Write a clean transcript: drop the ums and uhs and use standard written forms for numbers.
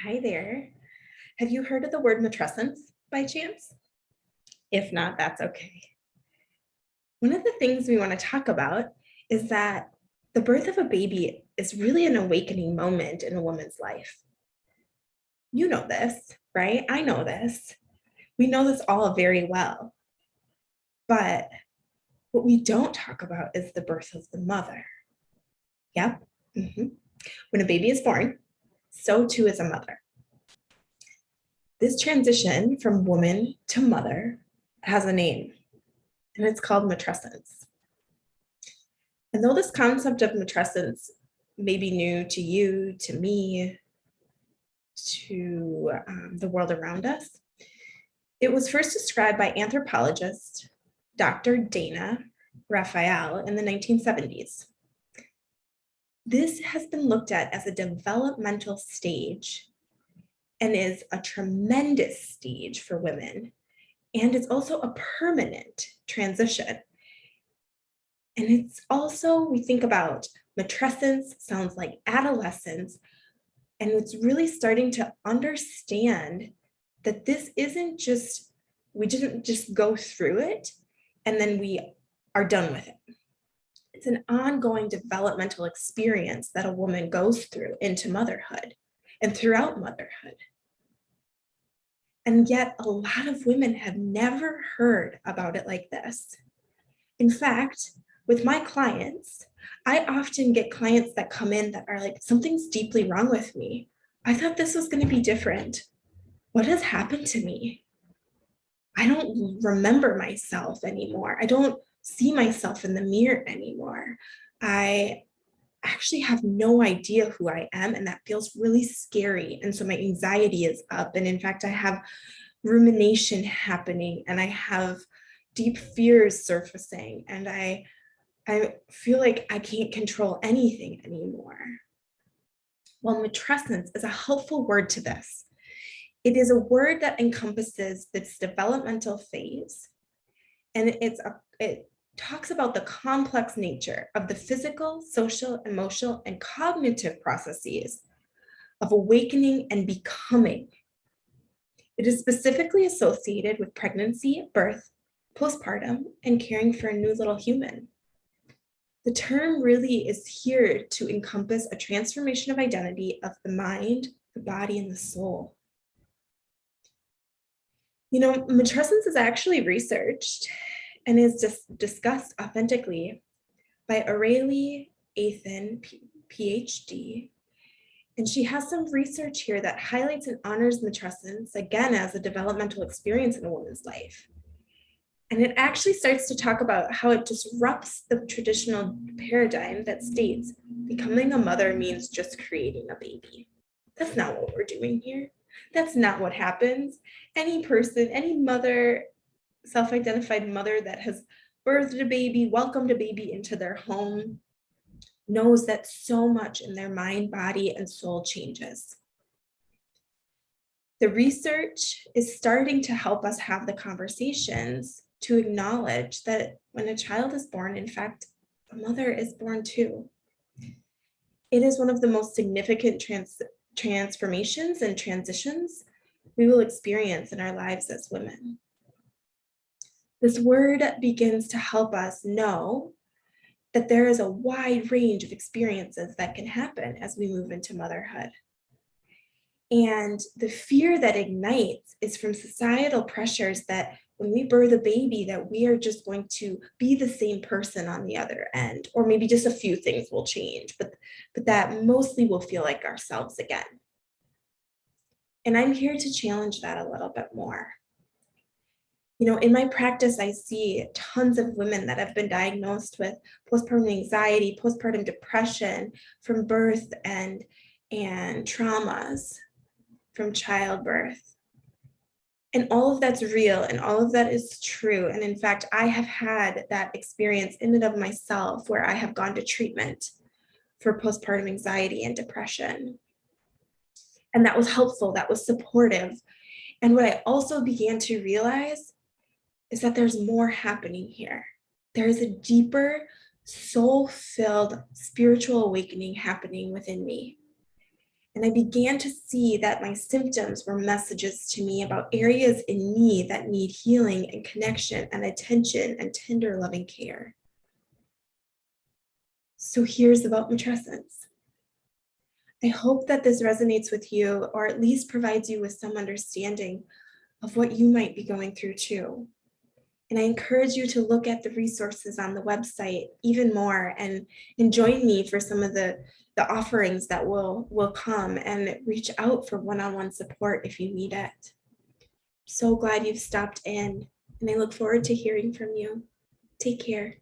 Hi there. Have you heard of the word matrescence by chance? If not, that's okay. One of the things we want to talk about is that the birth of a baby is really an awakening moment in a woman's life. You know this, right? I know this. We know this all very well. But what we don't talk about is the birth of the mother. Yep. When a baby is born, so too is a mother. This transition from woman to mother has a name, and it's called matrescence. And though this concept of matrescence may be new to you, to me, to the world around us, it was first described by anthropologist Dr. Dana Raphael in the 1970s. This has been looked at as a developmental stage and is a tremendous stage for women. And it's also a permanent transition. And it's also, we think about matrescence, sounds like adolescence, and it's really starting to understand that this isn't just, we didn't just go through it and then we are done with it. It's an ongoing developmental experience that a woman goes through into motherhood and throughout motherhood. And yet a lot of women have never heard about it like this. In fact, with my clients, I often get clients that come in that are like, something's deeply wrong with me. I thought this was going to be different. What has happened to me? I don't remember myself anymore. I don't see myself in the mirror anymore. I actually have no idea who I am, and that feels really scary. And so my anxiety is up. And in fact, I have rumination happening, and I have deep fears surfacing, and I feel like I can't control anything anymore. Well, matrescence is a helpful word to this. It is a word that encompasses this developmental phase, and it talks about the complex nature of the physical, social, emotional, and cognitive processes of awakening and becoming. It is specifically associated with pregnancy, birth, postpartum, and caring for a new little human. The term really is here to encompass a transformation of identity of the mind, the body, and the soul. You know, matrescence is actually researched and is just discussed authentically by Aurelie Athan, PhD. And she has some research here that highlights and honors matrescence, again, as a developmental experience in a woman's life. And it actually starts to talk about how it disrupts the traditional paradigm that states becoming a mother means just creating a baby. That's not what we're doing here. That's not what happens. Any person, any mother, self-identified mother that has birthed a baby, welcomed a baby into their home, knows that so much in their mind, body, and soul changes. The research is starting to help us have the conversations to acknowledge that when a child is born, in fact, a mother is born too. It is one of the most significant transformations and transitions we will experience in our lives as women. This word begins to help us know that there is a wide range of experiences that can happen as we move into motherhood. And the fear that ignites is from societal pressures that when we birth a baby, that we are just going to be the same person on the other end, or maybe just a few things will change, but that mostly we'll feel like ourselves again. And I'm here to challenge that a little bit more. You know, in my practice, I see tons of women that have been diagnosed with postpartum anxiety, postpartum depression from birth and traumas from childbirth. And all of that's real and all of that is true. And in fact, I have had that experience in and of myself where I have gone to treatment for postpartum anxiety and depression. And that was helpful, that was supportive. And what I also began to realize is that there's more happening here. There is a deeper, soul-filled spiritual awakening happening within me. And I began to see that my symptoms were messages to me about areas in me that need healing and connection and attention and tender loving care. So here's about matrescence. I hope that this resonates with you, or at least provides you with some understanding of what you might be going through too. And I encourage you to look at the resources on the website even more and join me for some of the offerings that will come, and reach out for one-on-one support if you need it. So glad you've stopped in, and I look forward to hearing from you. Take care.